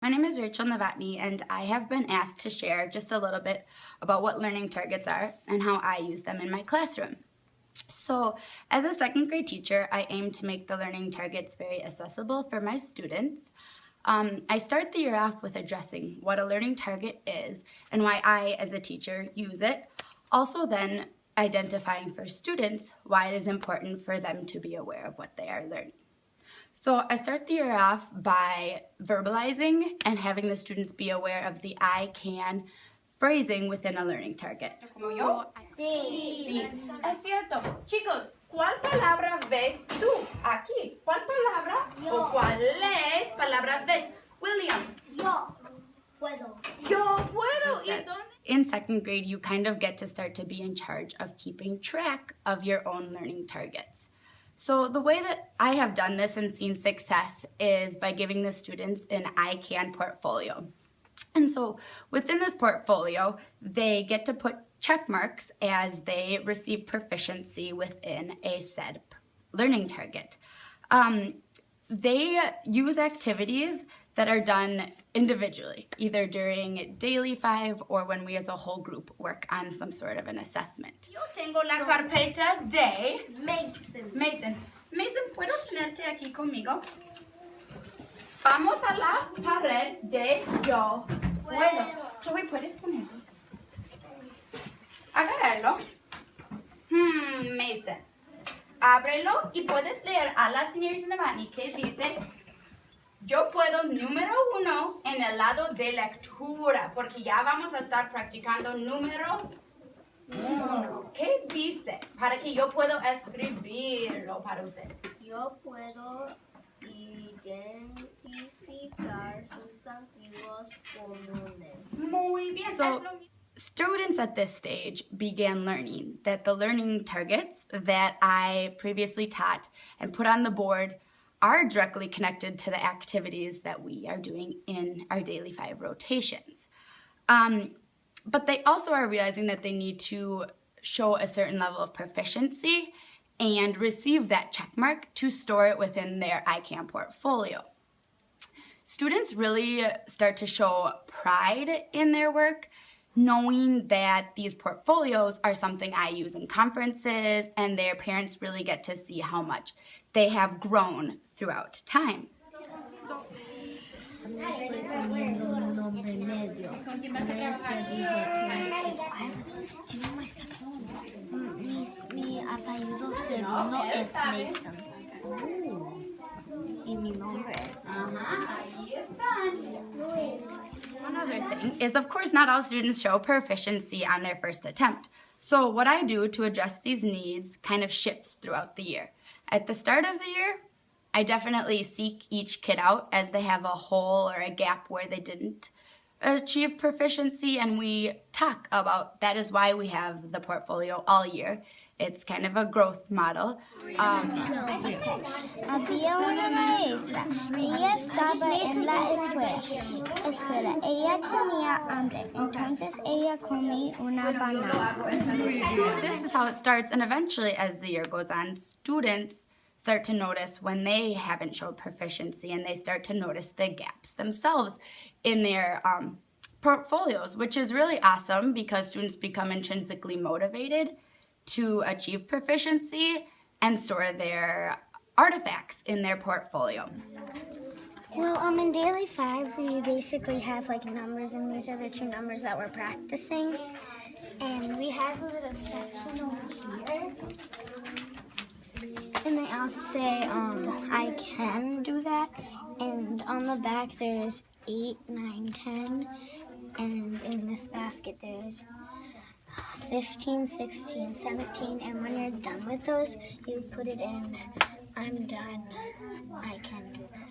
My name is Rachel Novotny, and I have been asked to share just a little bit about what learning targets are and how I use them in my classroom. So, as a second grade teacher, I aim to make the learning targets very accessible for my students. I start the year off with addressing what a learning target is and why I, as a teacher, use it. Also, then identifying for students why it is important for them to be aware of what they are learning. So I start the year off by verbalizing and having the students be aware of the I can phrasing within a learning target. Sí, es cierto. Chicos, ¿cuál palabra ves tú aquí? ¿Cuál palabra o cuáles palabras ves? William. Yo puedo. Yo puedo. ¿Y dónde? In second grade, you kind of get to start to be in charge of keeping track of your own learning targets. So the way that I have done this and seen success is by giving the students an I Can portfolio. And so within this portfolio, they get to put check marks as they receive proficiency within a said learning target. They use activities that are done individually, either during Daily 5 or when we as a whole group work on some sort of an assessment. Yo tengo la carpeta de Mason. Mason. Mason, ¿puedo tenerte aquí conmigo? Vamos a la pared de Yo puedo. Chloe, ¿puedes ponerlo? Agarrarlo. Mason. Ábrelo y puedes leer a la señorita Novotny que dice: yo puedo número 1 en el lado de lectura, porque ya vamos a estar practicando número 1. ¿Qué dice? Para que yo puedo escribirlo para ustedes. Yo puedo identificar sustantivos comunes. Muy bien. So- es lo mismo. Students at this stage began learning that the learning targets that I previously taught and put on the board are directly connected to the activities that we are doing in our Daily 5 rotations. But they also are realizing that they need to show a certain level of proficiency and receive that check mark to store it within their ICANN portfolio. Students really start to show pride in their work, knowing that these portfolios are something I use in conferences, and their parents really get to see how much they have grown throughout time. Mi apellido segundo es Mason. Y mi nombre es Mason. Ahí están. One other thing is, of course, not all students show proficiency on their first attempt. So what I do to address these needs kind of shifts throughout the year. At the start of the year, I definitely seek each kid out as they have a hole or a gap where they didn't achieve proficiency, and we talk about that is why we have the portfolio all year. It's kind of a growth model. Había una maestra. Ella estaba en la escuela. Ella tenía hambre. Entonces ella comió una banana. This is how it starts, and eventually, as the year goes on, students start to notice when they haven't showed proficiency, and they start to notice the gaps themselves in their portfolios, which is really awesome because students become intrinsically motivated to achieve proficiency and store their artifacts in their portfolios. Well, in Daily 5, we basically have like numbers, and these are the two numbers that we're practicing. And we have a little section over here. And they all say, I can do that. And on the back, there's 8, 9, 10. And in this basket, there's 15, 16, 17. And when you're done with those, you put it in, I'm done, I can do that.